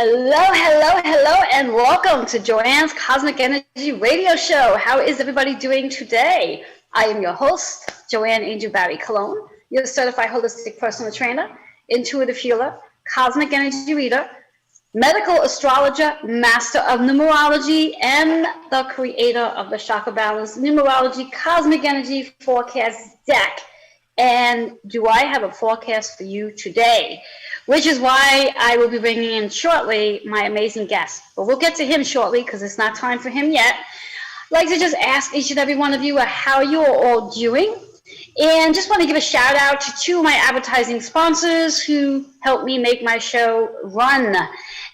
Hello, hello, hello, and welcome to Joanne's Cosmic Energy Radio Show. How is everybody doing today? I am your host, Joanne Angel Barry Cologne, your certified holistic personal trainer, intuitive healer, cosmic energy reader, medical astrologer, master of numerology, and the creator of the Chakra Balance Numerology Cosmic Energy Forecast deck. And do I have a forecast for you today? Which is why I will be bringing in shortly my amazing guest. But we'll get to him shortly because it's not time for him yet. I'd like to just ask each and every one of you how you are all doing. And just want to give a shout out to two of my advertising sponsors who helped me make my show run.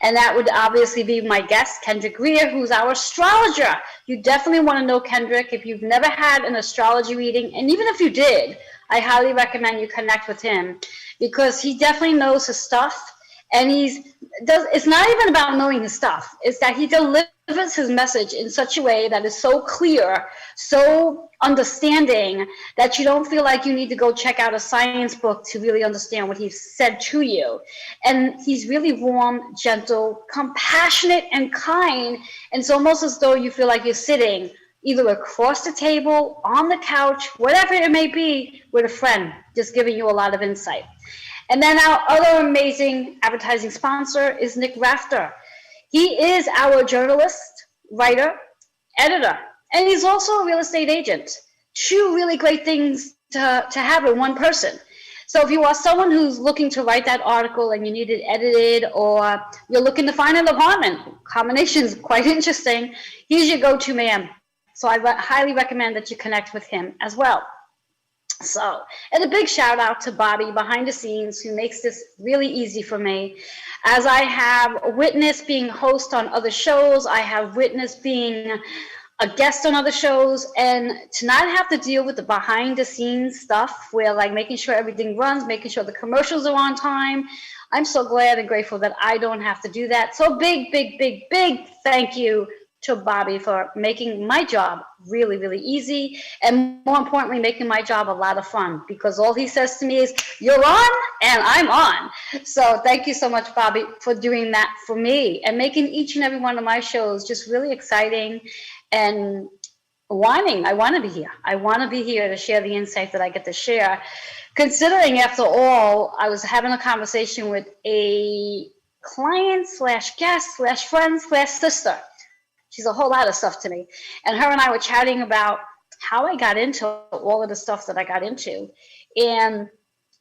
And that would obviously be my guest, Kendrick Greer, who's our astrologer. You definitely want to know Kendrick if you've never had an astrology reading. And even if you did, I highly recommend you connect with him because he definitely knows his stuff. And it's not even about knowing his stuff. It's that he delivers his message in such a way that is so clear, so understanding that you don't feel like you need to go check out a science book to really understand what he's said to you. And he's really warm, gentle, compassionate, and kind. And it's almost as though you feel like you're sitting either across the table, on the couch, whatever it may be, with a friend, just giving you a lot of insight. And then our other amazing advertising sponsor is Nick Rafter. He is our journalist, writer, editor, and he's also a real estate agent. Two really great things to have in one person. So if you are someone who's looking to write that article and you need it edited, or you're looking to find an apartment, combination is quite interesting, he's your go-to man. So I highly recommend that you connect with him as well. So, and a big shout out to Bobby behind the scenes who makes this really easy for me. As I have witnessed being host on other shows, I have witnessed being a guest on other shows, and to not have to deal with the behind the scenes stuff where like making sure everything runs, making sure the commercials are on time. I'm so glad and grateful that I don't have to do that. So big thank you to Bobby for making my job really, really easy, and more importantly, making my job a lot of fun, because all he says to me is, "You're on," and I'm on. So thank you so much, Bobby, for doing that for me and making each and every one of my shows just really exciting and wanting. I want to be here. I want to be here to share the insight that I get to share. Considering, after all, I was having a conversation with a client / guest / friend / sister. She's a whole lot of stuff to me. And her and I were chatting about how I got into all of the stuff that I got into. And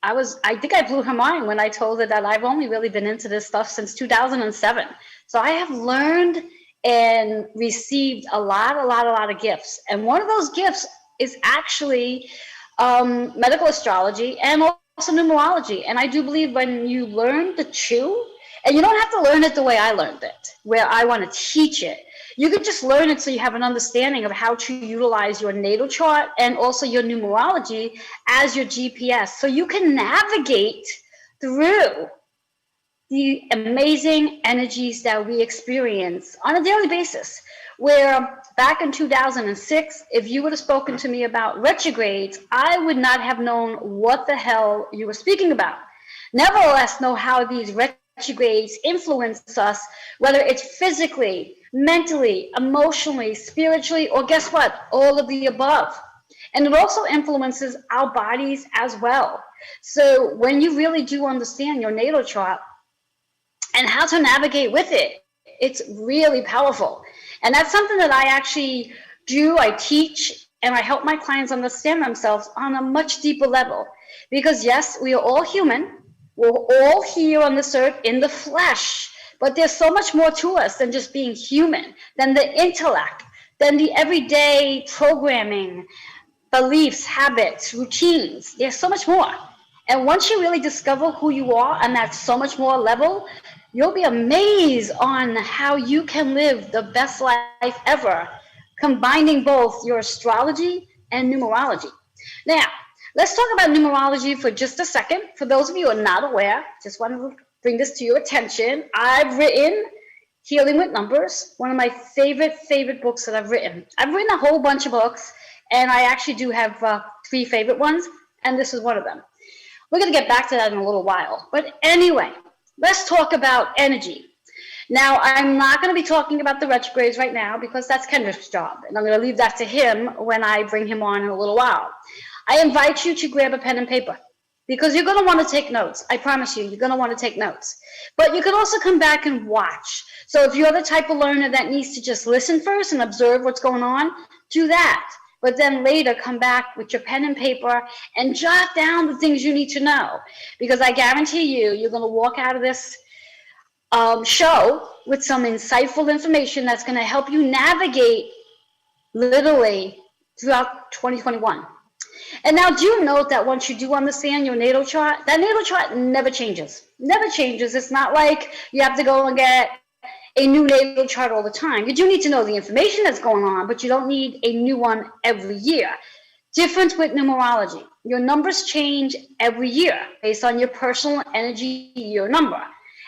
I think I blew her mind when I told her that I've only really been into this stuff since 2007. So I have learned and received a lot of gifts. And one of those gifts is actually medical astrology and also numerology. And I do believe when you learn the two, and you don't have to learn it the way I learned it, where I want to teach it. You could just learn it so you have an understanding of how to utilize your natal chart and also your numerology as your GPS. So you can navigate through the amazing energies that we experience on a daily basis. Where back in 2006, if you would have spoken to me about retrogrades, I would not have known what the hell you were speaking about. Nevertheless, know how these retrogrades influence us, whether it's physically, mentally, emotionally, spiritually, or guess what? All of the above. And it also influences our bodies as well. So when you really do understand your natal chart and how to navigate with it, it's really powerful. And that's something that I actually do. I teach and I help my clients understand themselves on a much deeper level. Because yes, we are all human. We're all here on this earth in the flesh. But there's so much more to us than just being human, than the intellect, than the everyday programming, beliefs, habits, routines. There's so much more. And once you really discover who you are on that so much more level, you'll be amazed on how you can live the best life ever, combining both your astrology and numerology. Now, let's talk about numerology for just a second. For those of you who are not aware, just want to bring this to your attention. I've written Healing with Numbers, one of my favorite books that I've written. I've written a whole bunch of books, and I actually do have 3 favorite ones, and this is one of them. We're going to get back to that in a little while. But anyway, let's talk about energy. Now, I'm not going to be talking about the retrogrades right now because that's Kendrick's job, and I'm going to leave that to him when I bring him on in a little while. I invite you to grab a pen and paper because you're going to want to take notes. I promise you, you're going to want to take notes. But you can also come back and watch. So if you're the type of learner that needs to just listen first and observe what's going on, do that. But then later come back with your pen and paper and jot down the things you need to know. Because I guarantee you, you're going to walk out of this show with some insightful information that's going to help you navigate literally throughout 2021. And now do note that once you do understand your natal chart, that natal chart never changes. Never changes. It's not like you have to go and get a new natal chart all the time. You do need to know the information that's going on, but you don't need a new one every year. Different with numerology. Your numbers change every year based on your personal energy year number.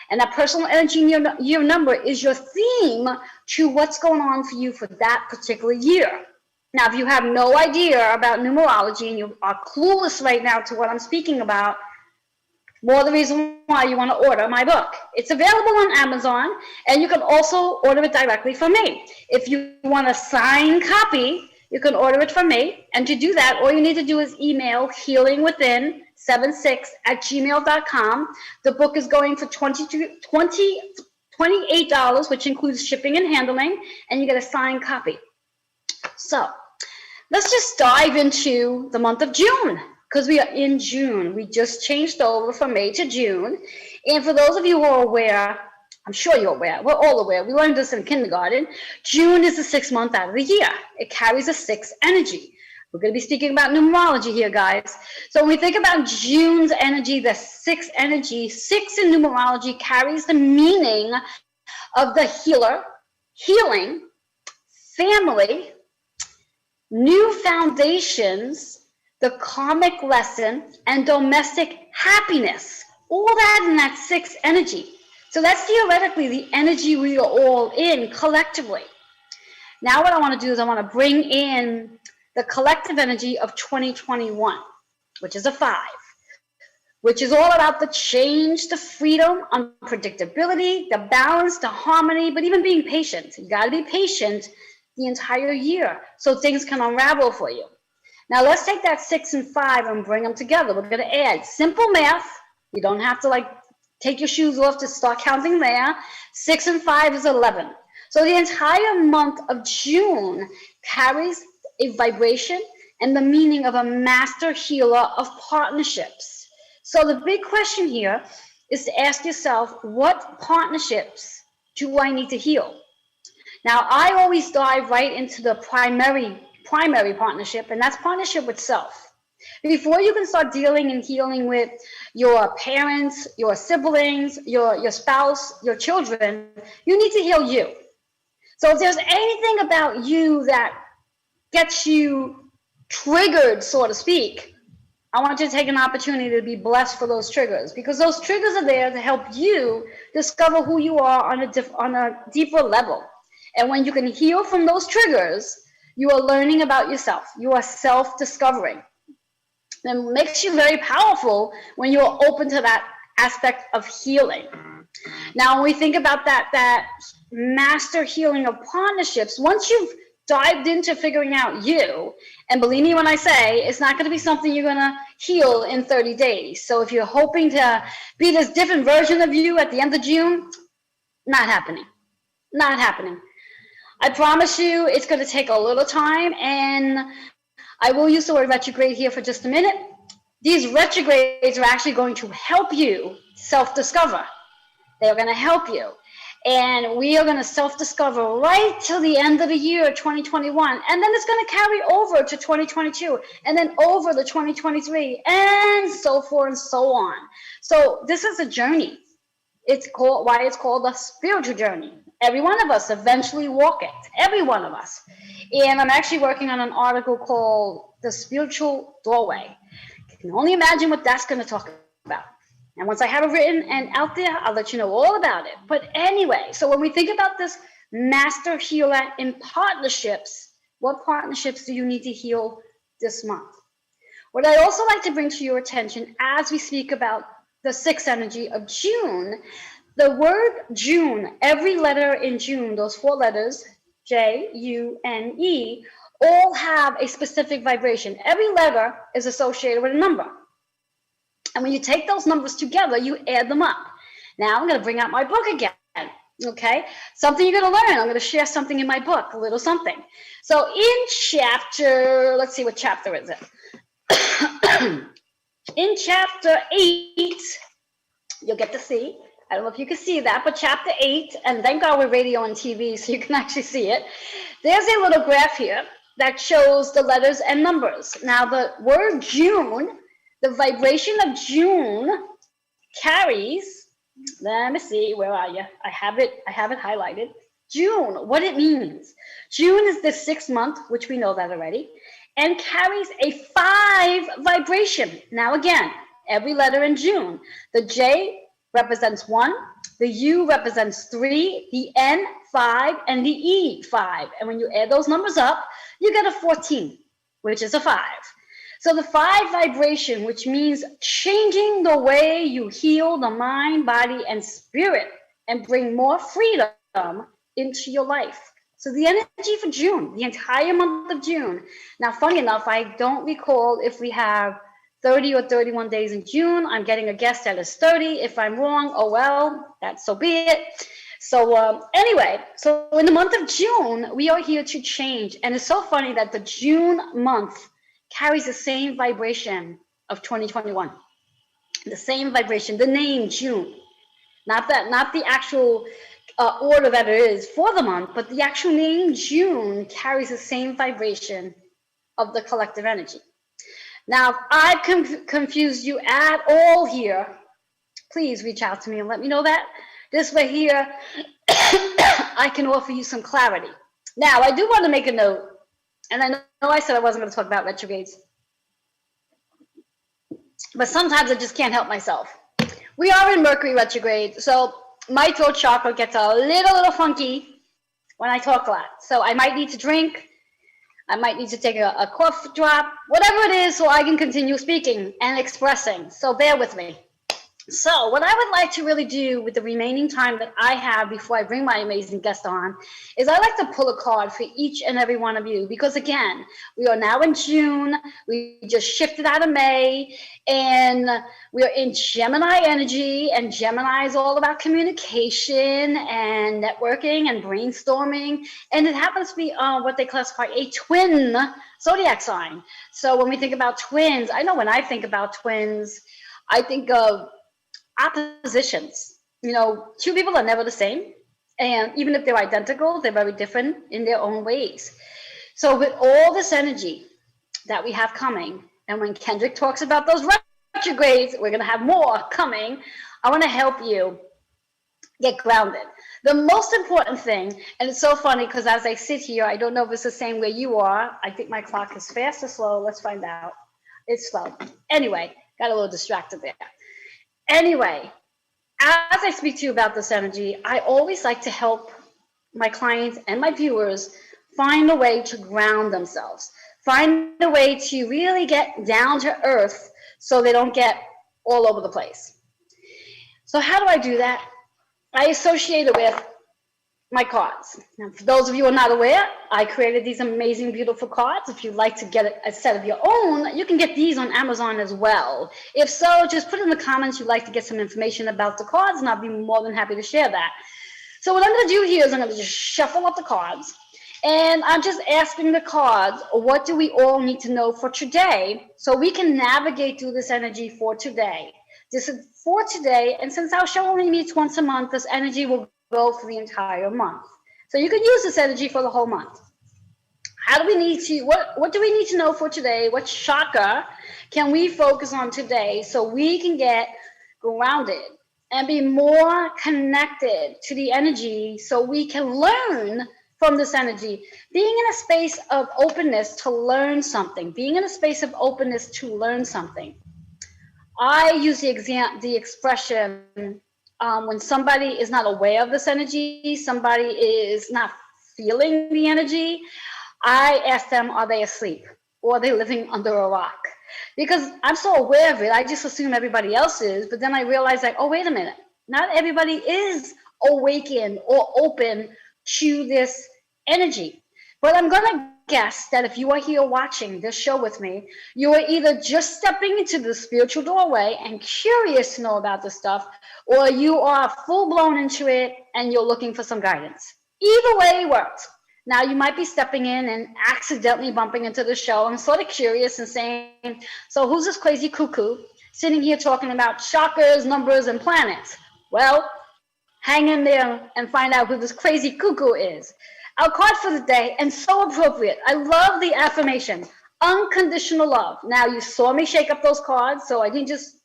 And that personal energy year number is your theme to what's going on for you for that particular year. Now, if you have no idea about numerology and you are clueless right now to what I'm speaking about, more the reason why you want to order my book. It's available on Amazon, and you can also order it directly from me. If you want a signed copy, you can order it from me. And to do that, all you need to do is email healingwithin76@gmail.com. The book is going for $28, which includes shipping and handling, and you get a signed copy. So let's just dive into the month of June, because we are in June. We just changed over from May to June. And for those of you who are aware, I'm sure you're aware, we're all aware, we learned this in kindergarten, June is the 6th month out of the year. It carries a 6 energy. We're going to be speaking about numerology here, guys. So when we think about June's energy, the 6 energy, 6 in numerology carries the meaning of the healer, healing, family, new foundations, the karmic lesson, and domestic happiness. All that in that 6 energy. So that's theoretically the energy we are all in collectively. Now what I want to do is I want to bring in the collective energy of 2021, which is a 5, which is all about the change, the freedom, unpredictability, the balance, the harmony, but even being patient. You got to be patient the entire year so things can unravel for you. Now let's take that 6 and 5 and bring them together. We're going to add simple math. You don't have to take your shoes off to start counting there. 6 and 5 is 11. So the entire month of June carries a vibration and the meaning of a master healer of partnerships. So the big question here is to ask yourself, what partnerships do I need to heal? Now, I always dive right into the primary partnership, and that's partnership with self. Before you can start dealing and healing with your parents, your siblings, your spouse, your children, you need to heal you. So if there's anything about you that gets you triggered, so to speak, I want you to take an opportunity to be blessed for those triggers, because those triggers are there to help you discover who you are on a deeper level. And when you can heal from those triggers, you are learning about yourself. You are self-discovering. And it makes you very powerful when you are open to that aspect of healing. Now, when we think about that master healing of partnerships, once you've dived into figuring out you, and believe me when I say, it's not going to be something you're going to heal in 30 days. So if you're hoping to be this different version of you at the end of June, not happening. Not happening. I promise you it's going to take a little time, and I will use the word retrograde here for just a minute. These retrogrades are actually going to help you self-discover. They're going to help you. And we are going to self-discover right till the end of the year, 2021. And then it's going to carry over to 2022, and then over to 2023, and so forth and so on. So this is a journey. It's called a spiritual journey. Every one of us eventually walk it. Every one of us. And I'm actually working on an article called The Spiritual Doorway. You can only imagine what that's going to talk about. And once I have it written and out there, I'll let you know all about it. But anyway, so when we think about this master healer in partnerships, what partnerships do you need to heal this month? What I also like to bring to your attention as we speak about the 6th energy of June, The word June, every letter in June, those 4 letters, J, U, N, E, all have a specific vibration. Every letter is associated with a number. And when you take those numbers together, you add them up. Now I'm going to bring out my book again. Okay, something you're going to learn. I'm going to share something in my book, a little something. So in chapter, let's see, what chapter is it? In chapter 8, you'll get to see. I don't know if you can see that, but chapter 8, and thank God we're radio and TV, so you can actually see it. There's a little graph here that shows the letters and numbers. Now, the word June, the vibration of June carries, let me see, where are you? I have it highlighted. June, what it means. June is the 6th month, which we know that already, and carries a 5 vibration. Now again, every letter in June. The J represents 1, the U represents 3, the N 5, and the E 5. And when you add those numbers up, you get a 14, which is a 5. So the 5 vibration, which means changing the way you heal the mind, body, and spirit, and bring more freedom into your life. So the energy for June, the entire month of June. Now, funny enough, I don't recall if we have 30 or 31 days in June. I'm getting a guess that is 30. If I'm wrong, oh well, that's so be it. So anyway, so in the month of June, we are here to change. And it's so funny that the June month carries the same vibration of 2021. The same vibration, the name June. Not the actual order that it is for the month, but the actual name June carries the same vibration of the collective energy. Now, if I've confused you at all here, please reach out to me and let me know that. This way here, I can offer you some clarity. Now, I do want to make a note, and I know I said I wasn't going to talk about retrogrades, but sometimes I just can't help myself. We are in Mercury retrograde, so my throat chakra gets a little funky when I talk a lot. So I might need to drink, I might need to take a cough drop, whatever it is, so I can continue speaking and expressing. So bear with me. So what I would like to really do with the remaining time that I have before I bring my amazing guest on is I like to pull a card for each and every one of you, because again, we are now in June, we just shifted out of May, and we are in Gemini energy, and Gemini is all about communication and networking and brainstorming, and it happens to be what they classify a twin zodiac sign. So when we think about twins, I know when I think about twins, I think of oppositions. You know, two people are never the same, and even if they're identical, they're very different in their own ways. So with all this energy that we have coming, and when Kendrick talks about those retrogrades, we're going to have more coming. I want to help you get grounded. The most important thing, and it's so funny because as I sit here, I don't know if it's the same way you are. I think my clock is fast or slow. Let's find out. It's slow. Anyway, got a little distracted there. Anyway, as I speak to you about this energy, I always like to help my clients and my viewers find a way to ground themselves, find a way to really get down to earth so they don't get all over the place. So how do I do that? I associate it with my cards. Now, for those of you who are not aware, I created these amazing, beautiful cards. If you'd like to get a set of your own, you can get these on Amazon as well. If so, just put in the comments you'd like to get some information about the cards, and I'll be more than happy to share that. So what I'm going to do here is I'm going to just shuffle up the cards, and I'm just asking the cards, what do we all need to know for today so we can navigate through this energy for today? This is for today, and since our show only meets once a month, this energy will go for the entire month. So you can use this energy for the whole month. How do we need to, what do we need to know for today? What chakra can we focus on today so we can get grounded and be more connected to the energy so we can learn from this energy? Being in a space of openness to learn something, being in a space of openness to learn something. I use the expression, when somebody is not aware of this energy, somebody is not feeling the energy, I ask them, are they asleep or are they living under a rock? Because I'm so aware of it, I just assume everybody else is, but then I realize like, oh, wait a minute. Not everybody is awakened or open to this energy. But I'm going to guess that if you are here watching this show with me, you are either just stepping into the spiritual doorway and curious to know about this stuff, or you are full blown into it and you're looking for some guidance. Either way works. Now, you might be stepping in and accidentally bumping into the show and sort of curious and saying, so who's this crazy cuckoo sitting here talking about chakras, numbers, and planets? Well, hang in there and find out who this crazy cuckoo is. Our card for the day, and so appropriate. I love the affirmation, unconditional love. Now, you saw me shake up those cards, so I didn't just,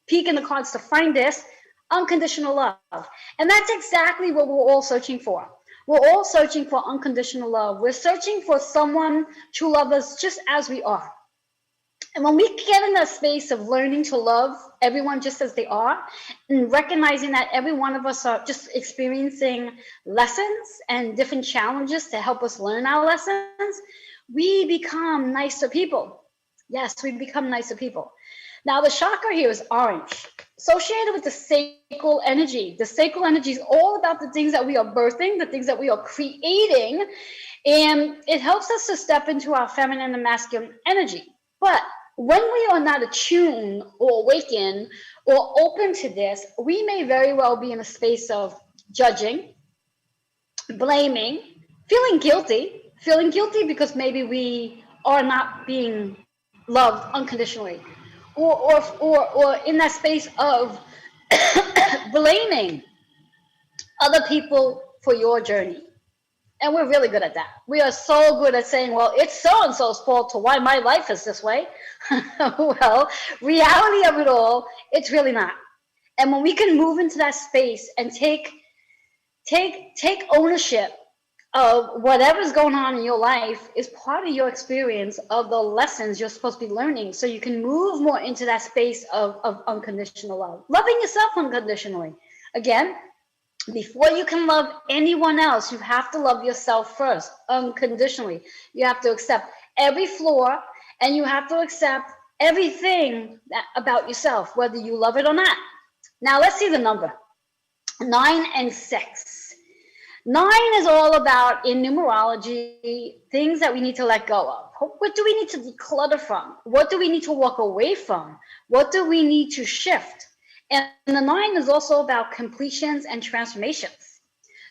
peek in the cards to find this. Unconditional love. And that's exactly what we're all searching for. We're all searching for unconditional love. We're searching for someone to love us just as we are. And when we get in that space of learning to love everyone just as they are, and recognizing that every one of us are just experiencing lessons and different challenges to help us learn our lessons, we become nicer people. Yes, we become nicer people. Now, the chakra here is orange, associated with the sacral energy. The sacral energy is all about the things that we are birthing, the things that we are creating, and it helps us to step into our feminine and masculine energy. But when we are not attuned or awakened or open to this, we may very well be in a space of judging, blaming, feeling guilty because maybe we are not being loved unconditionally, or in that space of blaming other people for your journey. And we're really good at that. We are so good at saying, well, it's so-and-so's fault to why my life is this way. Well, reality of it all, it's really not. And when we can move into that space and take ownership of whatever's going on in your life is part of your experience of the lessons you're supposed to be learning, so you can move more into that space of unconditional love. Loving yourself unconditionally. Again, before you can love anyone else, you have to love yourself first, unconditionally. You have to accept every flaw, and you have to accept everything about yourself, whether you love it or not. Now, let's see the number. 9 and 6. 9 is all about, in numerology, things that we need to let go of. What do we need to declutter from? What do we need to walk away from? What do we need to shift? And the 9 is also about completions and transformations.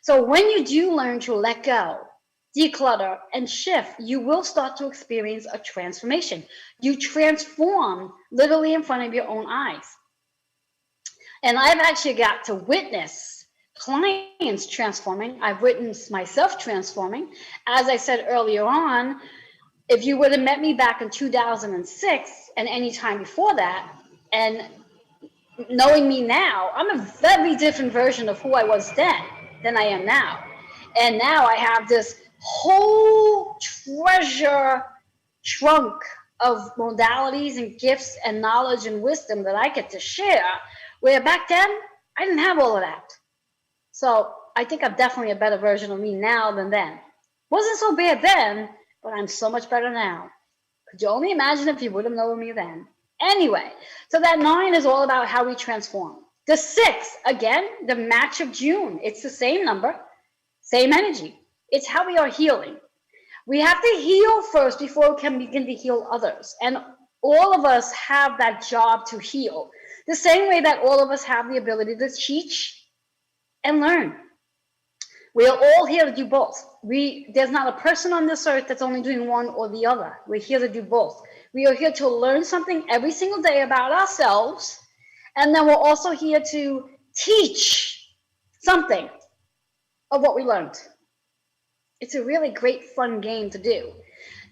So when you do learn to let go, declutter, and shift, you will start to experience a transformation. You transform literally in front of your own eyes. And I've actually got to witness clients transforming. I've witnessed myself transforming. As I said earlier on, if you would have met me back in 2006 and any time before that, and knowing me now, I'm a very different version of who I was then than I am now. And now I have this whole treasure trunk of modalities and gifts and knowledge and wisdom that I get to share, where back then, I didn't have all of that. So I think I'm definitely a better version of me now than then. Wasn't so bad then, but I'm so much better now. Could you only imagine if you would have known me then? Anyway, so that 9 is all about how we transform. The 6, again, the match of June. It's the same number, same energy. It's how we are healing. We have to heal first before we can begin to heal others. And all of us have that job to heal. The same way that all of us have the ability to teach and learn. We are all here to do both. There's not a person on this earth that's only doing one or the other. We're here to do both. We are here to learn something every single day about ourselves, and then we're also here to teach something of what we learned. It's a really great, fun game to do.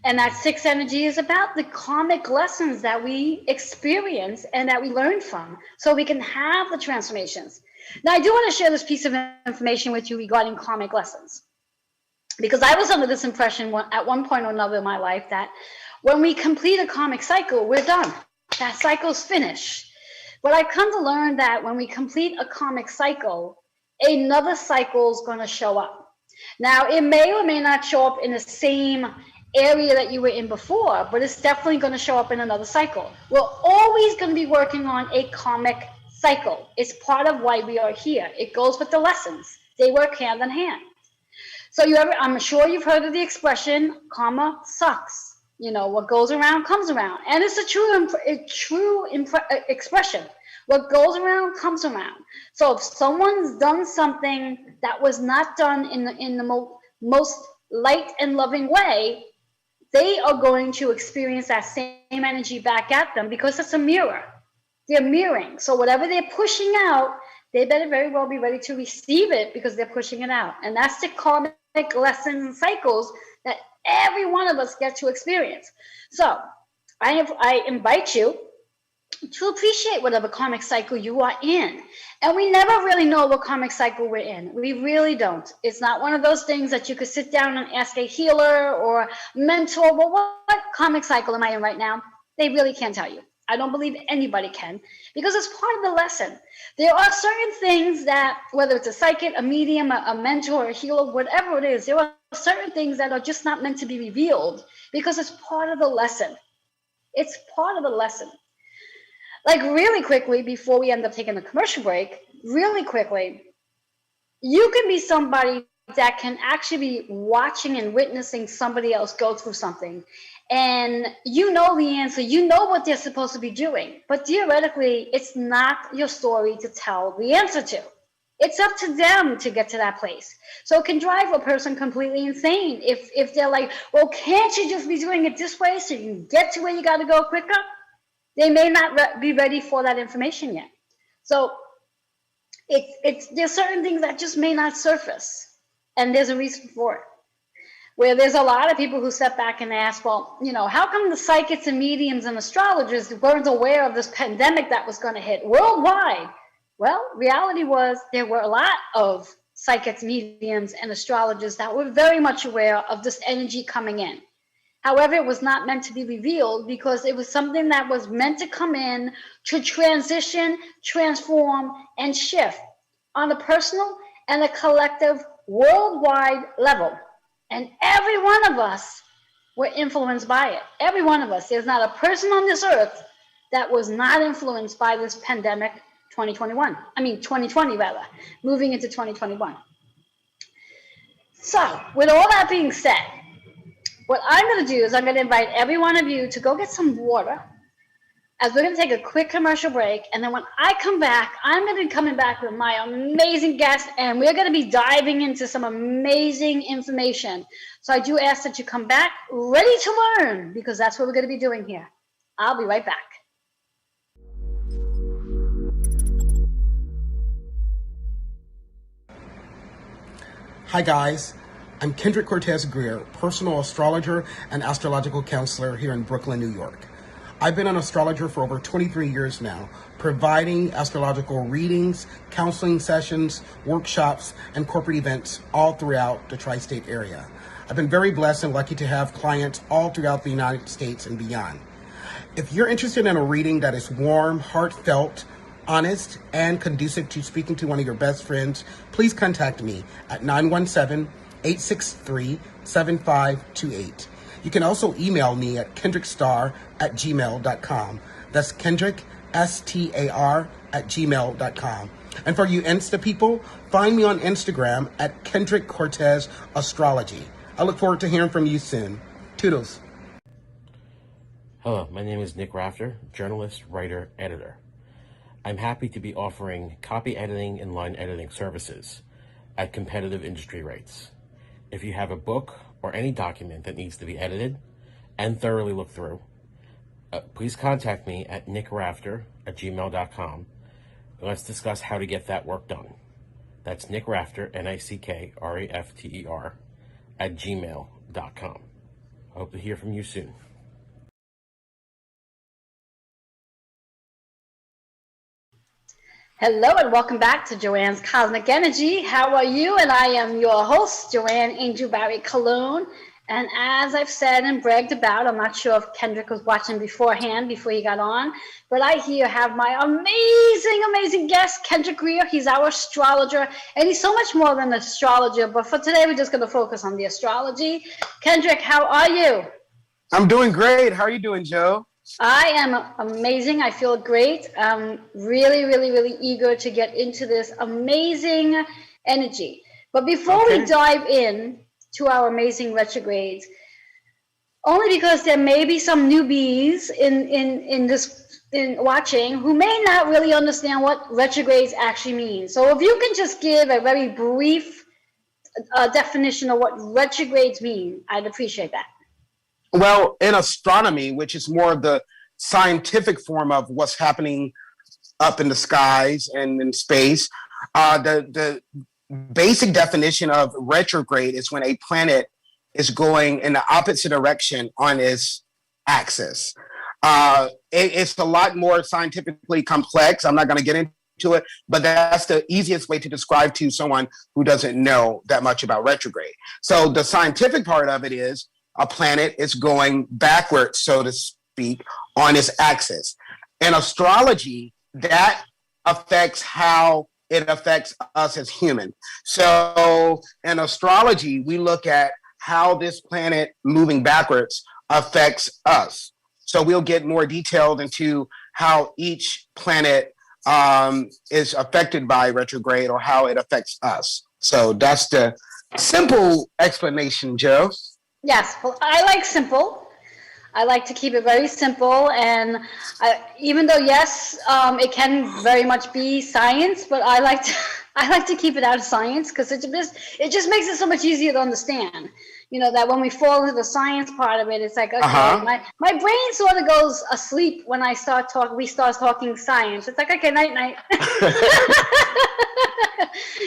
And that 6 energy is about the karmic lessons that we experience and that we learn from, so we can have the transformations. Now, I do want to share this piece of information with you regarding karmic lessons, because I was under this impression at one point or another in my life that when we complete a karmic cycle, we're done. That cycle's finished. But I've come to learn that when we complete a karmic cycle, another cycle is going to show up. Now, it may or may not show up in the same area that you were in before, but it's definitely going to show up in another cycle. We're always going to be working on a karmic cycle. It's part of why we are here. It goes with the lessons. They work hand in hand. So I'm sure you've heard of the expression, karma sucks. You know, what goes around comes around. And it's a true expression. What goes around comes around. So if someone's done something that was not done in the most light and loving way, they are going to experience that same energy back at them because it's a mirror. They're mirroring. So whatever they're pushing out, they better very well be ready to receive it because they're pushing it out. And that's the karmic lessons and cycles that every one of us get to experience. So I invite you to appreciate whatever karmic cycle you are in. And we never really know what karmic cycle we're in. We really don't. It's not one of those things that you could sit down and ask a healer or mentor, well, what karmic cycle am I in right now? They really can't tell you. I don't believe anybody can, because it's part of the lesson. There are certain things that, whether it's a psychic, a medium, a mentor, a healer, whatever it is, there are certain things that are just not meant to be revealed because it's part of the lesson. It's part of the lesson. Like really quickly, before we end up taking a commercial break, really quickly, you can be somebody that can actually be watching and witnessing somebody else go through something. And you know the answer, you know what they're supposed to be doing. But theoretically, it's not your story to tell the answer to. It's up to them to get to that place. So it can drive a person completely insane if they're like, well, can't you just be doing it this way so you can get to where you got to go quicker? They may not be ready for that information yet. So there's certain things that just may not surface. And there's a reason for it. Where there's a lot of people who step back and ask, well, you know, how come the psychics and mediums and astrologers weren't aware of this pandemic that was going to hit worldwide? Well, reality was there were a lot of psychics, mediums, and astrologers that were very much aware of this energy coming in. However, it was not meant to be revealed because it was something that was meant to come in to transition, transform, and shift on a personal and a collective worldwide level. And every one of us were influenced by it. Every one of us. There's not a person on this earth that was not influenced by this pandemic 2020 rather, moving into 2021. So with all that being said, what I'm going to do is I'm going to invite every one of you to go get some water, as we're going to take a quick commercial break. And then when I come back, I'm going to be coming back with my amazing guest, and we're going to be diving into some amazing information. So I do ask that you come back ready to learn, because that's what we're going to be doing here. I'll be right back. Hi guys, I'm Kendrick Cortez Greer, personal astrologer and astrological counselor here in Brooklyn, New York. I've been an astrologer for over 23 years now, providing astrological readings, counseling sessions, workshops, and corporate events all throughout the tri-state area. I've been very blessed and lucky to have clients all throughout the United States and beyond. If you're interested in a reading that is warm, heartfelt, honest, and conducive to speaking to one of your best friends, please contact me at 917-863-7528. You can also email me at kendrickstar@gmail.com. That's Kendrick, S-T-A-R, @gmail.com. And for you Insta people, find me on Instagram at Kendrick Cortez Astrology. I look forward to hearing from you soon. Toodles. Hello, my name is Nick Rafter, journalist, writer, editor. I'm happy to be offering copy editing and line editing services at competitive industry rates. If you have a book or any document that needs to be edited and thoroughly looked through, please contact me at nickrafter@gmail.com. Let's discuss how to get that work done. That's Nick Rafter, NICKRAFTER, @gmail.com. I hope to hear from you soon. Hello and welcome back to Joanne's Cosmic Energy. How are you? And I am your host, Joanne Angel Barry Cologne. And as I've said and bragged about, I'm not sure if Kendrick was watching beforehand, before he got on, but I here have my amazing guest, Kendrick Greer. He's our astrologer, and he's so much more than an astrologer, but for today, we're just going to focus on the astrology. Kendrick, how are you? I'm doing great. How are you doing, Joe? I am amazing. I feel great. I'm really, really, really eager to get into this amazing energy. But before we Okay. dive in to our amazing retrogrades, only because there may be some newbies in this in watching who may not really understand what retrogrades actually mean. So if you can just give a very brief definition of what retrogrades mean, I'd appreciate that. Well, in astronomy, which is more of the scientific form of what's happening up in the skies and in space, the basic definition of retrograde is when a planet is going in the opposite direction on its axis. It's a lot more scientifically complex. I'm not going to get into it, but that's the easiest way to describe to someone who doesn't know that much about retrograde. So the scientific part of it is a planet is going backwards, so to speak, on its axis. In astrology, that affects how it affects us as humans. So in astrology, we look at how this planet moving backwards affects us. So we'll get more detailed into how each planet is affected by retrograde or how it affects us. So that's the simple explanation, Joe. Yes, well, I like simple. I like to keep it very simple, and even though yes, it can very much be science, but I like to I like to keep it out of science because it just makes it so much easier to understand. You know that when we fall into the science part of it, it's like okay, my brain sort of goes asleep when we start talking science. It's like okay, night night.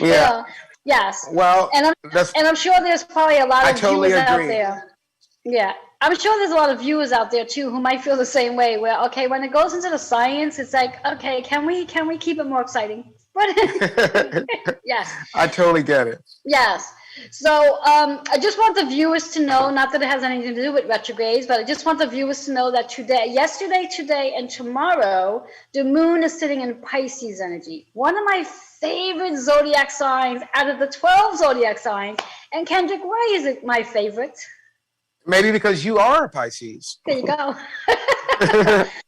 Yeah. Yes. Well, and I'm sure there's probably a lot of totally viewers out agree. there. Yeah, I'm sure there's a lot of viewers out there too who might feel the same way. Where okay, when it goes into the science, it's like okay, can we keep it more exciting? But yes, I totally get it. yes. So I just want the viewers to know, not that it has anything to do with retrogrades, but I just want the viewers to know that yesterday, today, and tomorrow, the moon is sitting in Pisces energy. One of my favorite zodiac signs out of the 12 zodiac signs. And Kendrick, why is it my favorite? Maybe because you are a Pisces. There you go.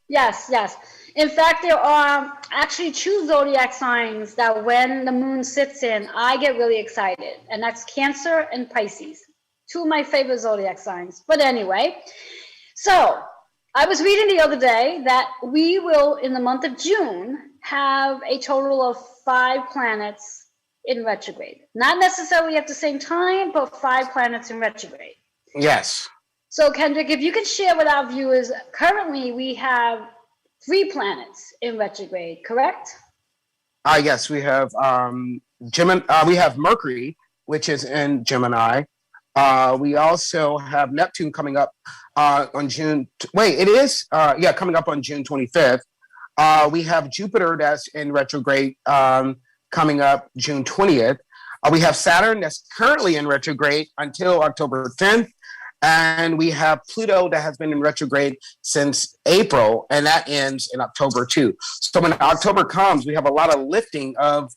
Yes, yes. In fact, there are actually two zodiac signs that when the moon sits in, I get really excited. And that's Cancer and Pisces. Two of my favorite zodiac signs. But anyway, so I was reading the other day that we will, in the month of June, have a total of 5 planets in retrograde. Not necessarily at the same time, but 5 planets in retrograde. Yes. So Kendrick, if you can share with our viewers, currently we have 3 planets in retrograde, correct? Yes, we have Gemini. We have Mercury, which is in Gemini. We also have Neptune coming up on June. Coming up on June 25th. We have Jupiter that's in retrograde coming up June 20th. We have Saturn that's currently in retrograde until October 10th. And we have Pluto that has been in retrograde since April, and that ends in October too. So when October comes, we have a lot of lifting of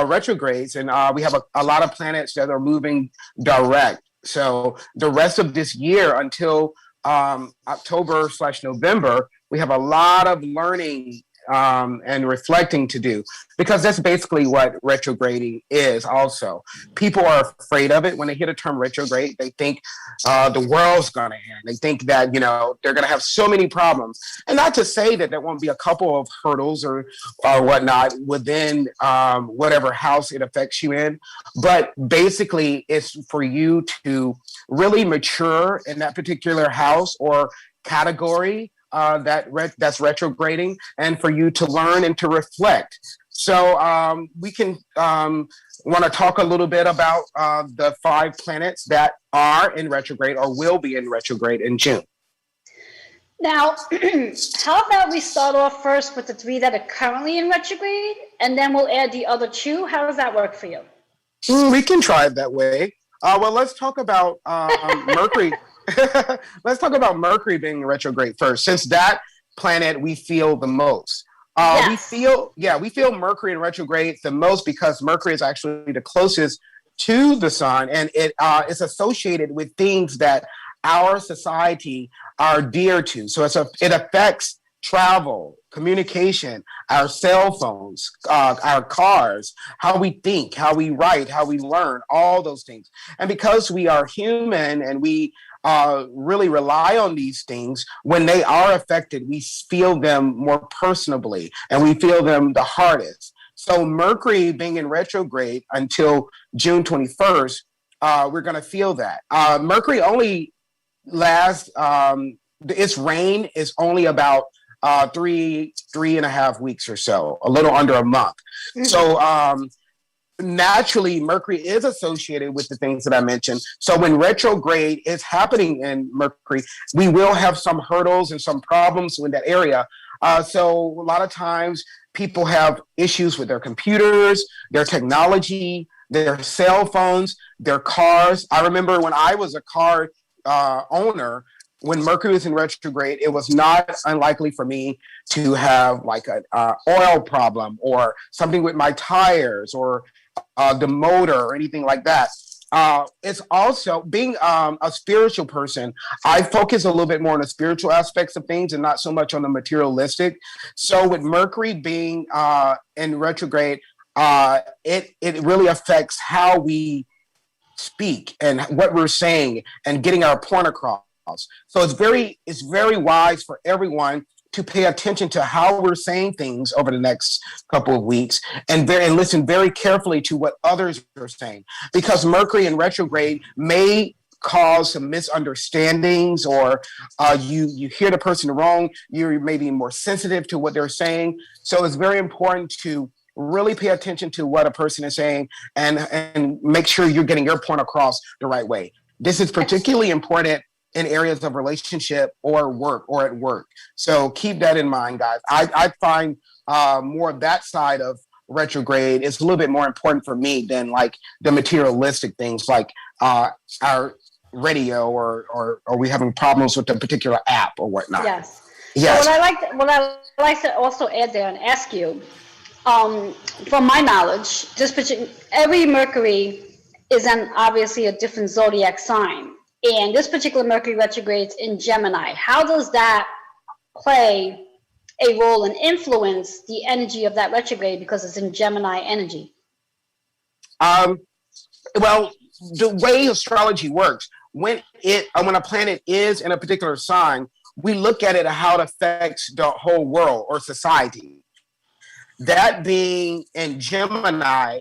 retrogrades, and we have a lot of planets that are moving direct. So the rest of this year until October/November, we have a lot of learning and reflecting to do, because that's basically what retrograding is. Also, people are afraid of it. When they hear the term retrograde, they think the world's gonna end. They think that they're gonna have so many problems, and not to say that there won't be a couple of hurdles or whatnot within whatever house it affects you in, but basically it's for you to really mature in that particular house or category that's retrograding, and for you to learn and to reflect. So we can want to talk a little bit about the 5 planets that are in retrograde or will be in retrograde in June. Now, how about we start off first with the 3 that are currently in retrograde, and then we'll add the other 2. How does that work for you? We can try it that way. Well, let's talk about Mercury. Let's talk about Mercury being in retrograde first, since that planet we feel the most. Yes. We feel Mercury in retrograde the most because Mercury is actually the closest to the sun, and it is associated with things that our society are dear to. So it affects travel, communication, our cell phones, our cars, how we think, how we write, how we learn, all those things. And because we are human and we really rely on these things, when they are affected, we feel them more personally and we feel them the hardest. So Mercury being in retrograde until June 21st, we're going to feel that. Mercury only lasts, its reign is only about 3.5 weeks or so, a little under a month. Mm-hmm. So naturally, Mercury is associated with the things that I mentioned. So when retrograde is happening in Mercury, we will have some hurdles and some problems in that area. So a lot of times people have issues with their computers, their technology, their cell phones, their cars. I remember when I was a car owner, when Mercury was in retrograde, it was not unlikely for me to have like an oil problem or something with my tires or the motor or anything like that. It's also being a spiritual person. I focus a little bit more on the spiritual aspects of things and not so much on the materialistic. So with Mercury being in retrograde, it really affects how we speak and what we're saying and getting our point across. So it's very wise for everyone to pay attention to how we're saying things over the next couple of weeks and listen very carefully to what others are saying, because Mercury in retrograde may cause some misunderstandings, or you hear the person wrong. You're maybe more sensitive to what they're saying. So it's very important to really pay attention to what a person is saying and make sure you're getting your point across the right way. This is particularly important in areas of relationship or work or at work. So keep that in mind, guys. I find more of that side of retrograde is a little bit more important for me than like the materialistic things like our radio or we having problems with a particular app or whatnot. Yes. Yes. So what I like to also add there and ask you, from my knowledge, every Mercury is obviously a different zodiac sign. And this particular Mercury retrogrades in Gemini. How does that play a role and influence the energy of that retrograde because it's in Gemini energy? Well, the way astrology works, when a planet is in a particular sign, we look at it how it affects the whole world or society. That being in Gemini,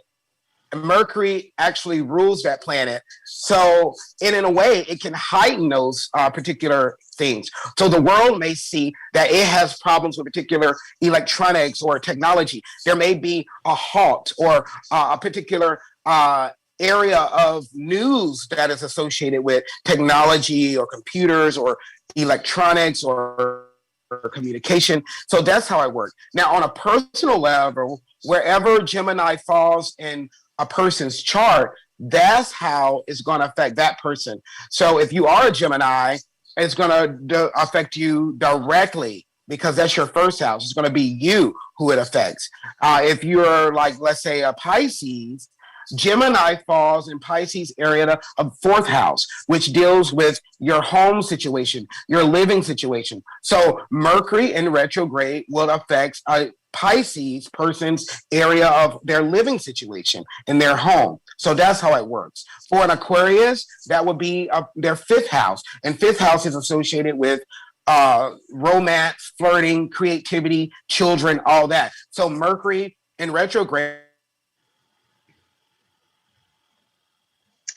Mercury actually rules that planet. So in a way, it can heighten those particular things. So the world may see that it has problems with particular electronics or technology. There may be a halt or a particular area of news that is associated with technology or computers or electronics or communication. So that's how I work. Now, on a personal level, wherever Gemini falls in a person's chart, that's how it's going to affect that person. So if you are a Gemini, it's going to affect you directly because that's your first house. It's going to be you who it affects. If you're like, let's say a Pisces, Gemini falls in Pisces area of fourth house, which deals with your home situation, your living situation. So Mercury in retrograde will affect a Pisces person's area of their living situation in their home. So that's how it works. For an Aquarius, that would be their fifth house. And fifth house is associated with romance, flirting, creativity, children, all that. So Mercury in retrograde.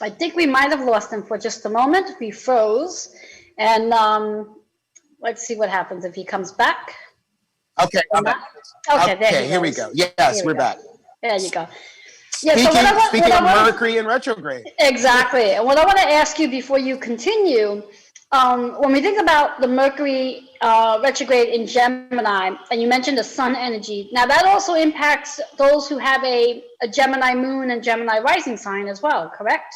I think we might have lost him for just a moment. We froze. And let's see what happens if he comes back. Okay. Okay, here we go. Yes, we're back. There you go. Yeah, speaking of Mercury in retrograde. Exactly. And what I want to ask you before you continue, when we think about the Mercury retrograde in Gemini, and you mentioned the sun energy, now that also impacts those who have a Gemini moon and Gemini rising sign as well, correct?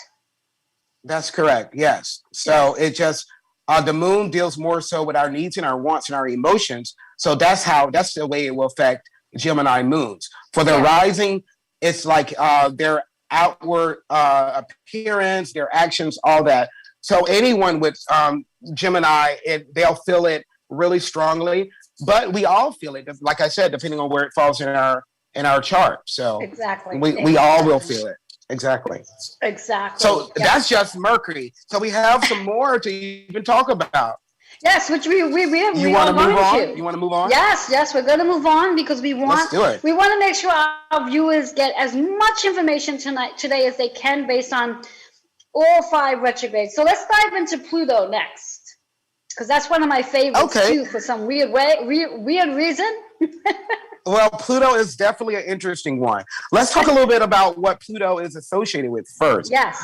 That's correct, yes. So it just, the moon deals more so with our needs and our wants and our emotions. So that's the way it will affect Gemini moons. For the rising, it's like their outward appearance, their actions, all that. So anyone with Gemini, they'll feel it really strongly. But we all feel it, like I said, depending on where it falls in our chart. So Exactly. we all will feel it. Exactly. Exactly. So that's just Mercury. So we have some more to even talk about. Yes, which we You want to move on? You want to move on? Yes, we're going to move on because Let's do it. we want to make sure our viewers get as much information today as they can based on all 5 retrogrades. So let's dive into Pluto next, because that's one of my favorites too, for some weird reason. Well, Pluto is definitely an interesting one. Let's talk a little bit about what Pluto is associated with first. Yes.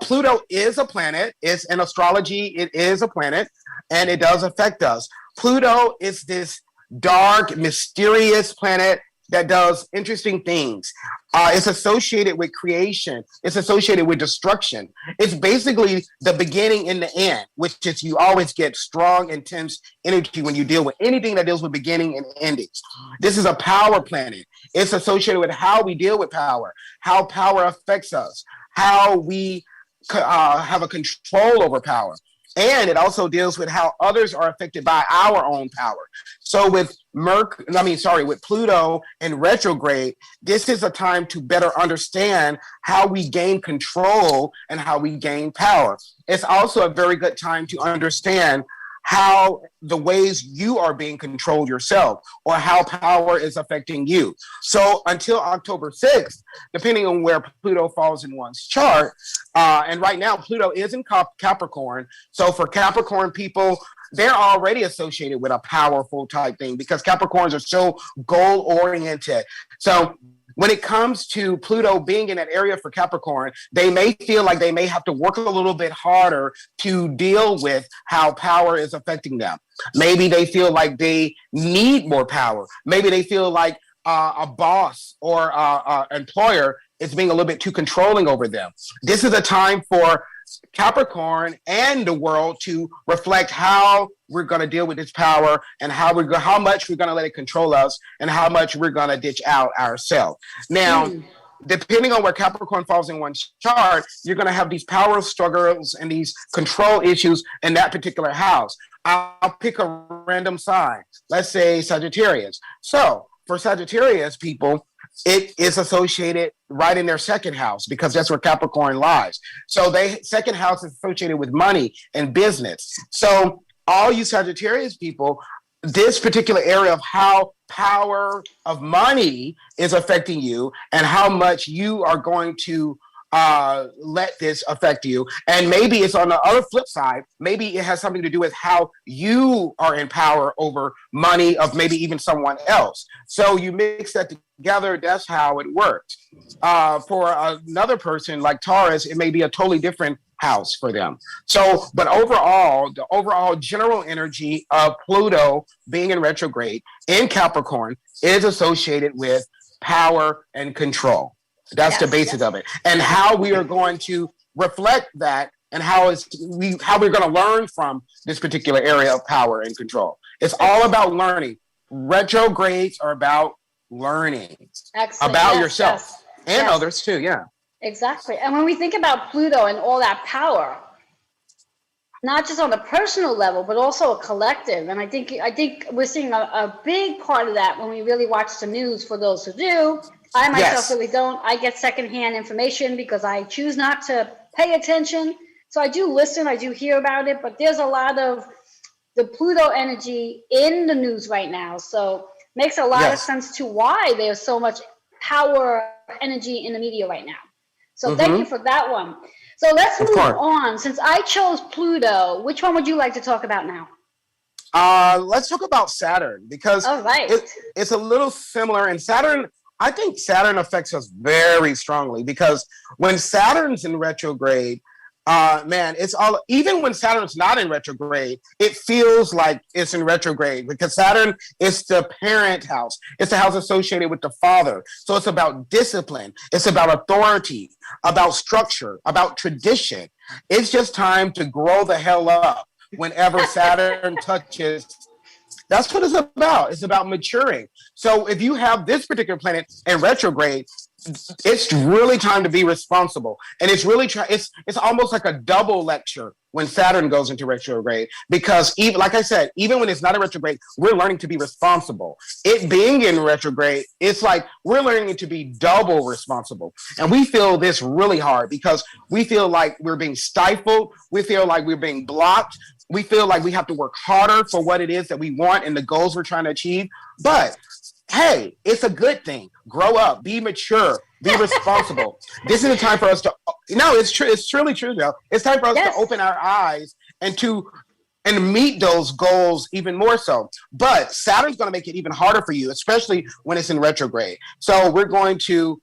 Pluto is a planet. It's in astrology. It is a planet, and it does affect us. Pluto is this dark, mysterious planet that does interesting things. It's associated with creation. It's associated with destruction. It's basically the beginning and the end, which is you always get strong, intense energy when you deal with anything that deals with beginning and endings. This is a power planet. It's associated with how we deal with power, how power affects us, how we have a control over power. And it also deals with how others are affected by our own power. So with Pluto and retrograde, this is a time to better understand how we gain control and how we gain power. It's also a very good time to understand how the ways you are being controlled yourself or how power is affecting you. So until October 6th, depending on where Pluto falls in one's chart, and right now Pluto is in Capricorn. So for Capricorn people, they're already associated with a powerful type thing because Capricorns are so goal-oriented. So when it comes to Pluto being in that area for Capricorn, they may feel like they may have to work a little bit harder to deal with how power is affecting them. Maybe they feel like they need more power. Maybe they feel like a boss or employer is being a little bit too controlling over them. This is a time for Capricorn and the world to reflect how we're going to deal with this power and how much we're going to let it control us and how much we're going to ditch out ourselves. Now, depending on where Capricorn falls in one's chart, you're going to have these power struggles and these control issues in that particular house. I'll pick a random sign. Let's say Sagittarius. So for Sagittarius people, it is associated right in their second house because that's where Capricorn lies. So second house is associated with money and business. So all you Sagittarius people, this particular area of how power of money is affecting you and how much you are going to let this affect you. And maybe it's on the other flip side. Maybe it has something to do with how you are in power over money of maybe even someone else. So you mix that together. That's how it works. For another person like Taurus, it may be a totally different house for them. So, but overall, the overall general energy of Pluto being in retrograde in Capricorn is associated with power and control. That's the basis of it. And how we are going to reflect that and how we're going to learn from this particular area of power and control. It's all about learning. Retrogrades are about learning about yourself and others too. Yeah. Exactly. And when we think about Pluto and all that power, not just on a personal level, but also a collective. And I think we're seeing a big part of that when we really watch the news for those who do. I myself really don't. I get secondhand information because I choose not to pay attention. So I do listen, I do hear about it, but there's a lot of the Pluto energy in the news right now. So makes a lot of sense to why there's so much power energy in the media right now. So thank you for that one. So let's move on. Since I chose Pluto, which one would you like to talk about now? Let's talk about Saturn because it's a little similar. And Saturn, I think Saturn affects us very strongly because when Saturn's in retrograde, it's all, even when Saturn's not in retrograde, it feels like it's in retrograde because Saturn is the parent house. It's the house associated with the father. So it's about discipline. It's about authority, about structure, about tradition. It's just time to grow the hell up whenever Saturn touches. That's what it's about. It's about maturing. So if you have this particular planet in retrograde, it's really time to be responsible, and it's really it's almost like a double lecture when Saturn goes into retrograde, because even like I said, even when it's not a retrograde, we're learning to be responsible. It being in retrograde, it's like we're learning to be double responsible, and we feel this really hard because we feel like we're being stifled, we feel like we're being blocked, we feel like we have to work harder for what it is that we want and the goals we're trying to achieve. But hey, it's a good thing. Grow up, be mature, be responsible. This is a time for us to, no, it's true. It's truly true, though. It's time for us to open our eyes and meet those goals even more so. But Saturn's going to make it even harder for you, especially when it's in retrograde. So we're going to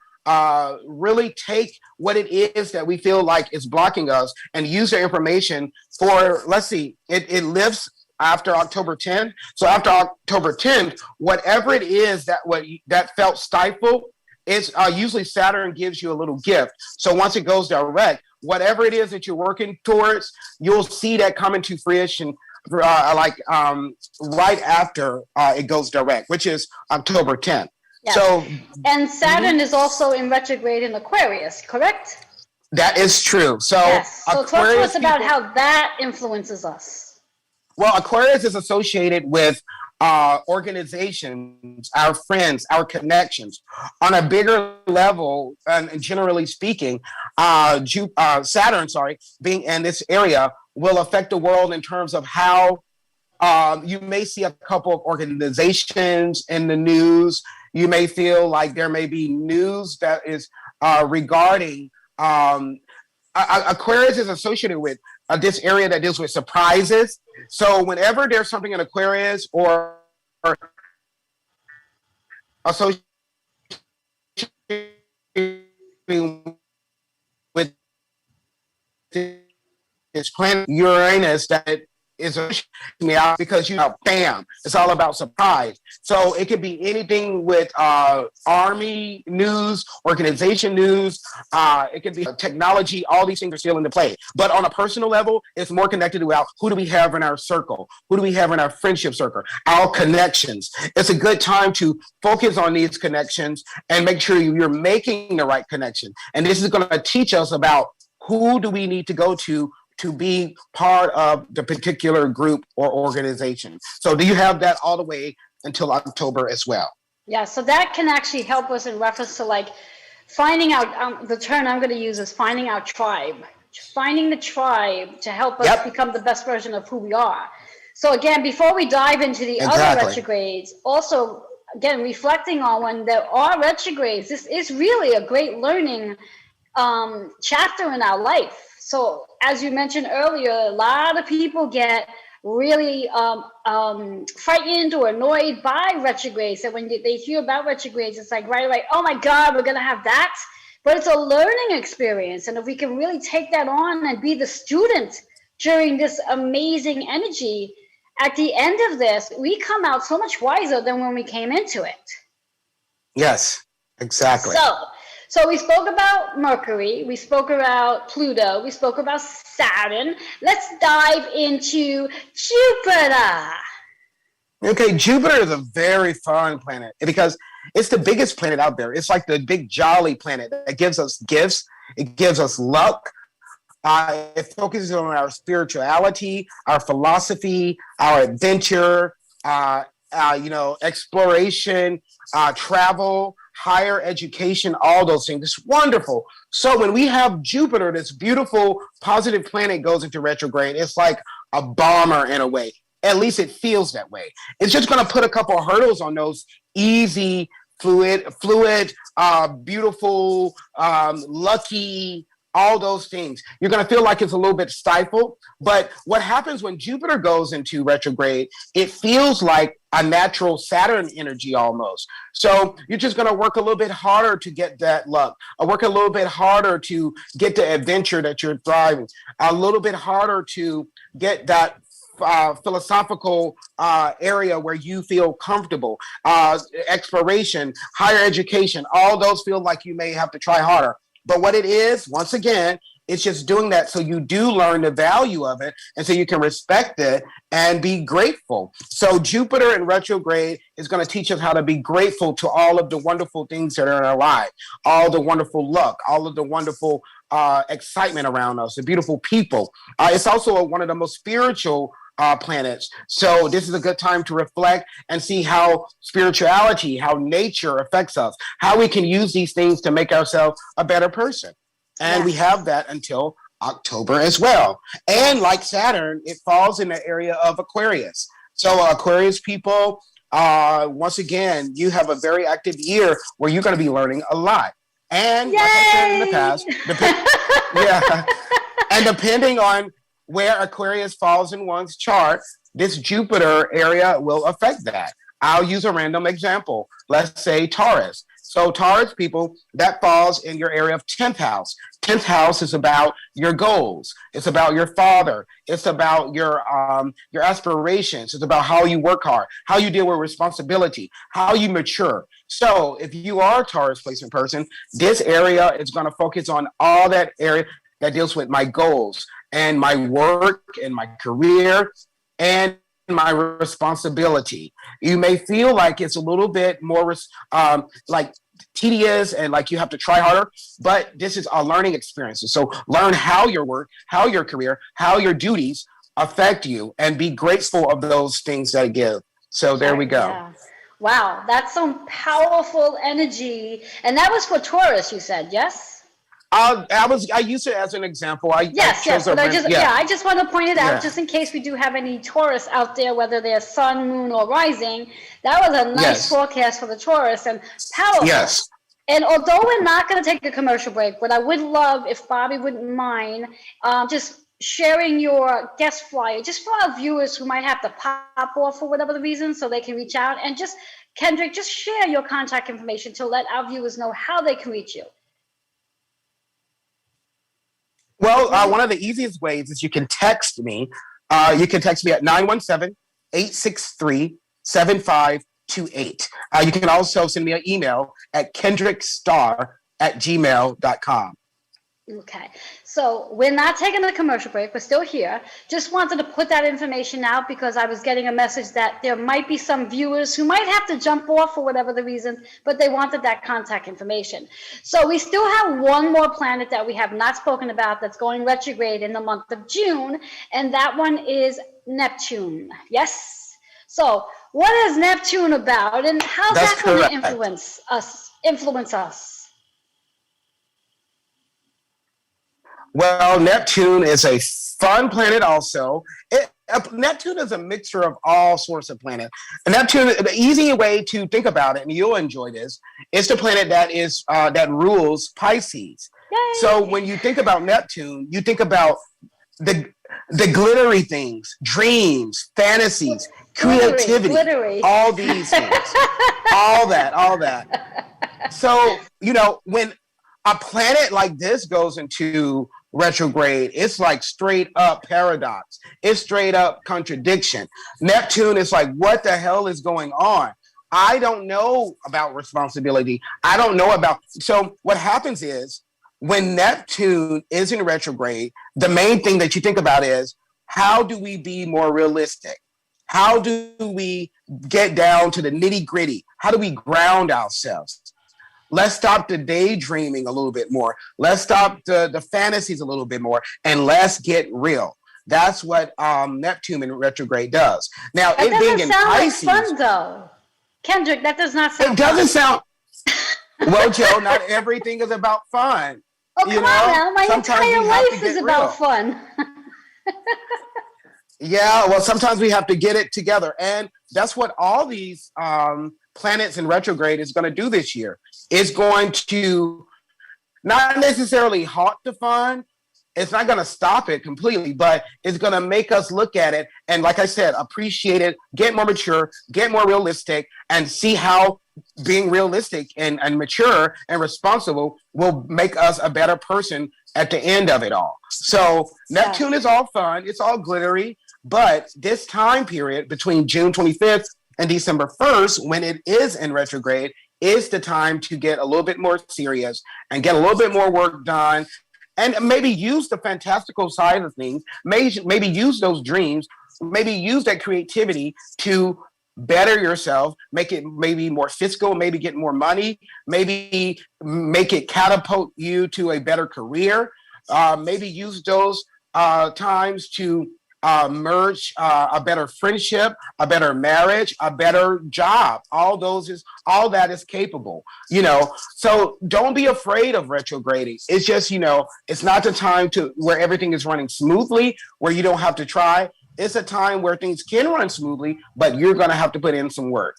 really take what it is that we feel like is blocking us and use the information for, let's see, it lives after October 10th. So after October 10th, whatever it is that felt stifled, it's usually Saturn gives you a little gift. So once it goes direct, whatever it is that you're working towards, you'll see that come into fruition right after it goes direct, which is October 10th. Yes. So, and Saturn is also in retrograde in Aquarius, correct? That is true. So, yes. So talk to us about how that influences us. Well, Aquarius is associated with organizations, our friends, our connections. On a bigger level, and generally speaking, Saturn, being in this area will affect the world in terms of how you may see a couple of organizations in the news. You may feel like there may be news that is regarding Aquarius is associated with this area that deals with surprises. So whenever there's something in Aquarius or associated with this planet Uranus that is me out, because bam, it's all about surprise. So it could be anything with army news, organization news, it could be technology. All these things are still into play. But on a personal level, it's more connected to who do we have in our circle? Who do we have in our friendship circle? Our connections. It's a good time to focus on these connections and make sure you're making the right connection. And this is going to teach us about who do we need to go to be part of the particular group or organization. So do you have that all the way until October as well? Yeah, so that can actually help us in reference to finding out, the term I'm going to use is finding our tribe. Finding the tribe to help us become the best version of who we are. So again, before we dive into the other retrogrades, also, again, reflecting on when there are retrogrades, this is really a great learning chapter in our life. So as you mentioned earlier, a lot of people get really frightened or annoyed by retrogrades. So when they hear about retrogrades, it's like right away, oh my God, we're going to have that. But it's a learning experience. And if we can really take that on and be the student during this amazing energy, at the end of this, we come out so much wiser than when we came into it. Yes, exactly. So we spoke about Mercury, we spoke about Pluto, we spoke about Saturn. Let's dive into Jupiter. Okay, Jupiter is a very fun planet because it's the biggest planet out there. It's like the big jolly planet that gives us gifts. It gives us luck. It focuses on our spirituality, our philosophy, our adventure, exploration, travel, higher education, all those things. It's wonderful. So when we have Jupiter, this beautiful, positive planet goes into retrograde, it's like a bomber in a way. At least it feels that way. It's just going to put a couple of hurdles on those easy, fluid, beautiful, lucky, all those things. You're going to feel like it's a little bit stifled. But what happens when Jupiter goes into retrograde, it feels like a natural Saturn energy almost. So you're just going to work a little bit harder to get that luck, or work a little bit harder to get the adventure that you're thriving, a little bit harder to get that philosophical area where you feel comfortable, exploration, higher education, all those feel like you may have to try harder. But what it is, once again, It's just doing that so you do learn the value of it and so you can respect it and be grateful. So Jupiter in retrograde is going to teach us how to be grateful to all of the wonderful things that are in our life, all the wonderful luck, all of the wonderful excitement around us, the beautiful people. It's also one of the most spiritual planets. So this is a good time to reflect and see how spirituality, how nature affects us, how we can use these things to make ourselves a better person. And we have that until October as well. And like Saturn, it falls in the area of Aquarius. So Aquarius people, once again, you have a very active year where you're going to be learning a lot. And like I said in the past, and depending on where Aquarius falls in one's chart, this Jupiter area will affect that. I'll use a random example. Let's say Taurus. So Taurus people, that falls in your area of 10th house. 10th house is about your goals. It's about your father. It's about your aspirations. It's about how you work hard, how you deal with responsibility, how you mature. So if you are a Taurus placement person, this area is going to focus on all that area that deals with my goals and my work and my career and my responsibility. You may feel like it's a little bit more like tedious and like you have to try harder, but this is a learning experience. So learn how your work, how your career, how your duties affect you and be grateful of those things that give. So there we go. Yeah. Wow, that's some powerful energy. And that was for Taurus, you said, yes? I used it as an example. I just want to point it out just in case we do have any Taurus out there, whether they're sun, moon, or rising. That was a nice forecast for the Taurus and powerful. Yes. And although we're not going to take a commercial break, but I would love if Bobby wouldn't mind just sharing your guest flyer, just for our viewers who might have to pop off for whatever the reason, so they can reach out. And just, Kendrick, just share your contact information to let our viewers know how they can reach you. Well, one of the easiest ways is you can text me. You can text me at 917-863-7528. You can also send me an email at kendrickstar@gmail.com. Okay, so we're not taking a commercial break. We're still here. Just wanted to put that information out because I was getting a message that there might be some viewers who might have to jump off for whatever the reason, but they wanted that contact information. So we still have one more planet that we have not spoken about that's going retrograde in the month of June, and that one is Neptune. Yes? So what is Neptune about, and how's that going to influence us? Well, Neptune is a fun planet also. Neptune is a mixture of all sorts of planets. And Neptune, the easy way to think about it, and you'll enjoy this, is the planet that rules Pisces. Yay. So when you think about Neptune, you think about the glittery things, dreams, fantasies, creativity, all these things, all that. So, when a planet like this goes into retrograde, it's like straight up paradox. It's straight up contradiction. Neptune is like, what the hell is going on? I don't know about responsibility. I don't know about. So what happens is when Neptune is in retrograde, the main thing that you think about is, how do we be more realistic? How do we get down to the nitty gritty? How do we ground ourselves? Let's stop the daydreaming a little bit more. Let's stop the fantasies a little bit more, and let's get real. That's what Neptune in retrograde does. Now, that it being in Pisces, like fun, though. Kendrick, that does not sound. It doesn't sound. Well, Joe, not everything is about fun. Oh, come on now! My entire life is about fun. Yeah, well, sometimes we have to get it together, and that's what all these planets in retrograde is going to do this year. It's going to not necessarily halt the fun. It's not going to stop it completely, but it's going to make us look at it and, like I said, appreciate it, get more mature, get more realistic, and see how being realistic and mature and responsible will make us a better person at the end of it all. So Neptune is all fun. It's all glittery. But this time period between June 25th and December 1st, when it is in retrograde, is the time to get a little bit more serious and get a little bit more work done and maybe use the fantastical side of things, maybe use those dreams, maybe use that creativity to better yourself, make it maybe more fiscal, maybe get more money, maybe make it catapult you to a better career, maybe use those times to merge a better friendship, a better marriage, a better job. All that is capable, So don't be afraid of retrograding. It's just, it's not the time to where everything is running smoothly, where you don't have to try. It's a time where things can run smoothly, but you're going to have to put in some work.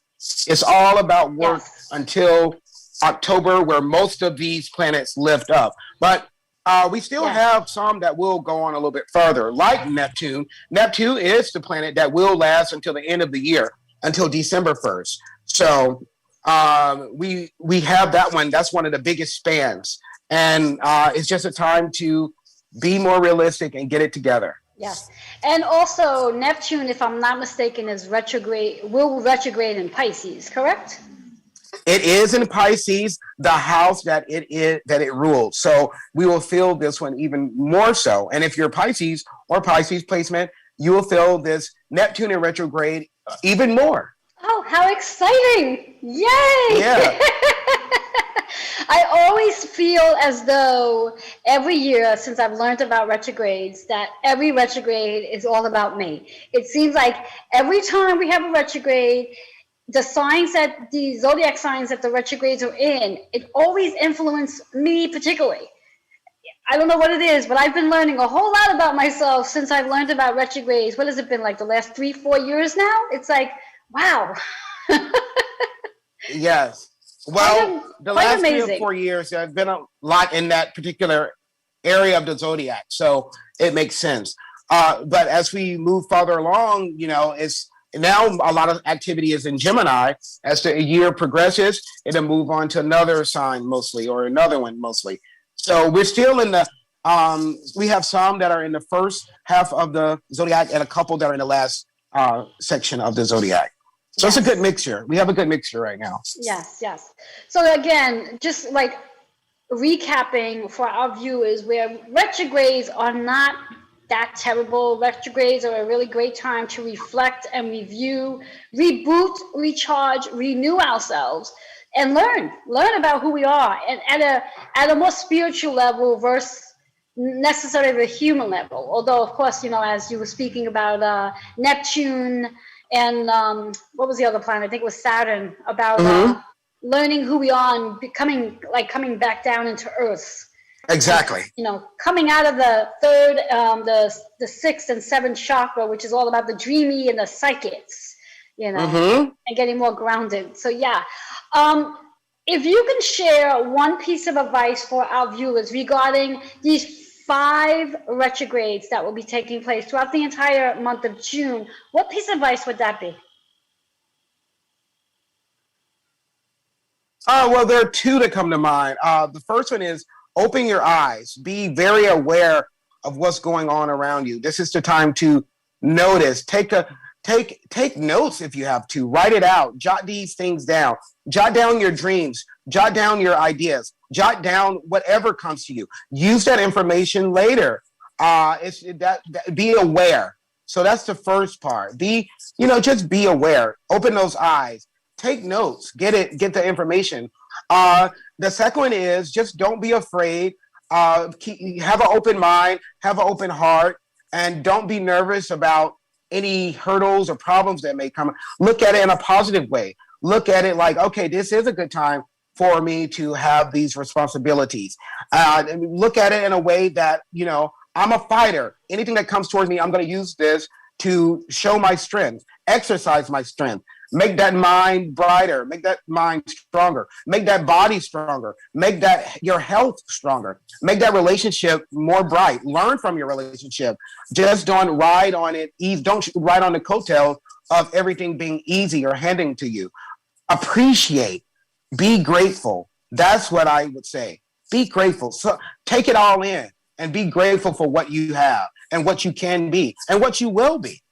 It's all about work until October, where most of these planets lift up. But we still have some that will go on a little bit further, like Neptune. Neptune is the planet that will last until the end of the year, until December 1st. So we have that one. That's one of the biggest spans. And it's just a time to be more realistic and get it together. Yes. And also Neptune, if I'm not mistaken, will retrograde in Pisces, correct? It is in Pisces, the house that it rules. So we will feel this one even more so. And if you're Pisces or Pisces placement, you will feel this Neptune in retrograde even more. Oh, how exciting! Yay! Yeah. I always feel as though every year since I've learned about retrogrades, that every retrograde is all about me. It seems like every time we have a retrograde, the zodiac signs that the retrogrades are in, it always influences me particularly. I don't know what it is, but I've been learning a whole lot about myself since I've learned about retrogrades. What has it been, like the last 3-4 years now? It's like, wow. Yes. Well, the last amazing. 3 or 4 years, there have been a lot in that particular area of the zodiac, so it makes sense. But as we move farther along, it's now a lot of activity is in Gemini. As the year progresses, it'll move on to another sign mostly, or another one mostly. So we're still in the, we have some that are in the first half of the zodiac and a couple that are in the last section of the zodiac. So It's a good mixture. We have a good mixture right now. Yes. So again, just like recapping for our viewers, where retrogrades are not that terrible. Retrogrades are a really great time to reflect and review, reboot, recharge, renew ourselves, and learn about who we are, and at a more spiritual level versus necessarily the human level. Although, of course, as you were speaking about Neptune and what was the other planet? I think it was Saturn, about learning who we are and coming back down into Earth. Exactly. Coming out of the third, the sixth and seventh chakra, which is all about the dreamy and the psychics, and getting more grounded. So if you can share one piece of advice for our viewers regarding these 5 retrogrades that will be taking place throughout the entire month of June, what piece of advice would that be? Well, there are 2 that come to mind. The first one is open your eyes. Be very aware of what's going on around you. This is the time to notice. Take notes if you have to. Write it out. Jot these things down. Jot down your dreams. Jot down your ideas. Jot down whatever comes to you. Use that information later. Be aware. So that's the first part. Just be aware. Open those eyes. Take notes. Get the information. The second one is just don't be afraid. Have an open mind. Have an open heart, and don't be nervous about any hurdles or problems that may come. Look at it in a positive way. Look at it like, okay, this is a good time for me to have these responsibilities. Look at it in a way that, I'm a fighter. Anything that comes towards me, I'm going to use this to show my strength, exercise my strength, make that mind brighter, make that mind stronger, make that body stronger, make that your health stronger, make that relationship more bright. Learn from your relationship. Just don't ride on it. Don't ride on the coattails of everything being easy or handing to you. Appreciate. Be grateful. That's what I would say. Be grateful. So take it all in and be grateful for what you have and what you can be and what you will be.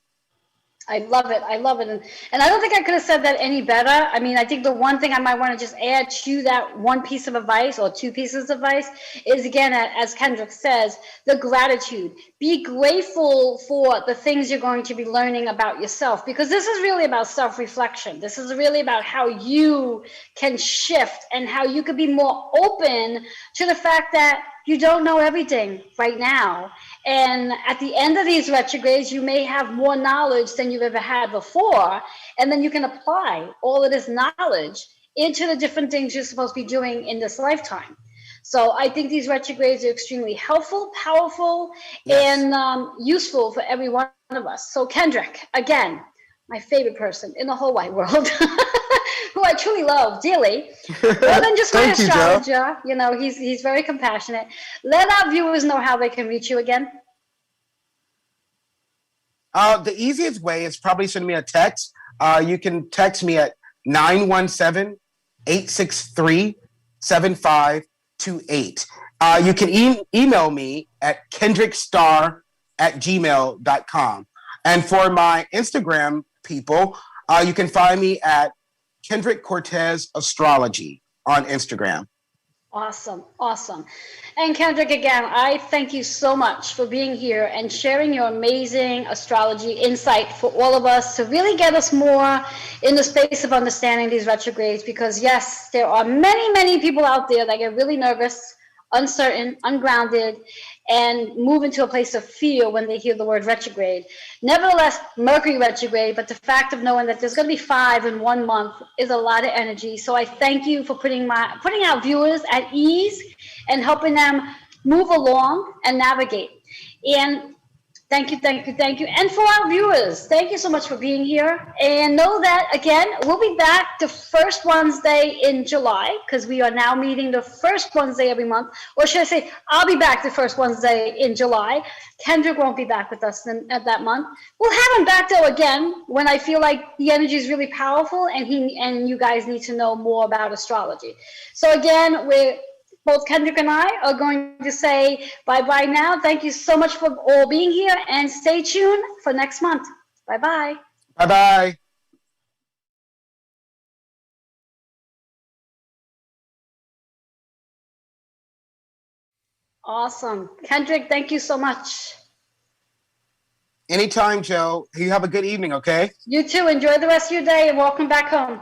I love it. I love it. And I don't think I could have said that any better. I mean, I think the one thing I might want to just add to that one piece of advice or two pieces of advice is, again, as Kendrick says, the gratitude. Be grateful for the things you're going to be learning about yourself, because this is really about self-reflection. This is really about how you can shift and how you could be more open to the fact that you don't know everything right now. And at the end of these retrogrades, you may have more knowledge than you've ever had before. And then you can apply all of this knowledge into the different things you're supposed to be doing in this lifetime. So I think these retrogrades are extremely helpful, powerful, and useful for every one of us. So Kendrick, again, my favorite person in the whole wide world, who I truly love dearly. More than just my astrologer, you know, he's very compassionate. Let our viewers know how they can reach you again. The easiest way is probably send me a text. You can text me at 917-863-7528. You can email me at kendrickstar@gmail.com. And for my Instagram people, you can find me at Kendrick Cortez Astrology on Instagram. Awesome. Awesome. And Kendrick, again, I thank you so much for being here and sharing your amazing astrology insight for all of us to really get us more in the space of understanding these retrogrades, because yes, there are many, many people out there that get really nervous, uncertain, ungrounded, and move into a place of fear when they hear the word retrograde. Nevertheless, Mercury retrograde, but the fact of knowing that there's going to be 5 in 1 month is a lot of energy. So I thank you for putting our viewers at ease and helping them move along and navigate. And thank you. And for our viewers, thank you so much for being here. And know that, again, we'll be back the first Wednesday in July, because we are now meeting the first Wednesday every month. Or should I say, I'll be back the first Wednesday in July. Kendrick won't be back with us at that month. We'll have him back, though, again, when I feel like the energy is really powerful and you guys need to know more about astrology. So again, both Kendrick and I are going to say bye-bye now. Thank you so much for all being here, and stay tuned for next month. Bye-bye. Bye-bye. Awesome. Kendrick, thank you so much. Anytime, Joe. You have a good evening, okay? You too. Enjoy the rest of your day and welcome back home.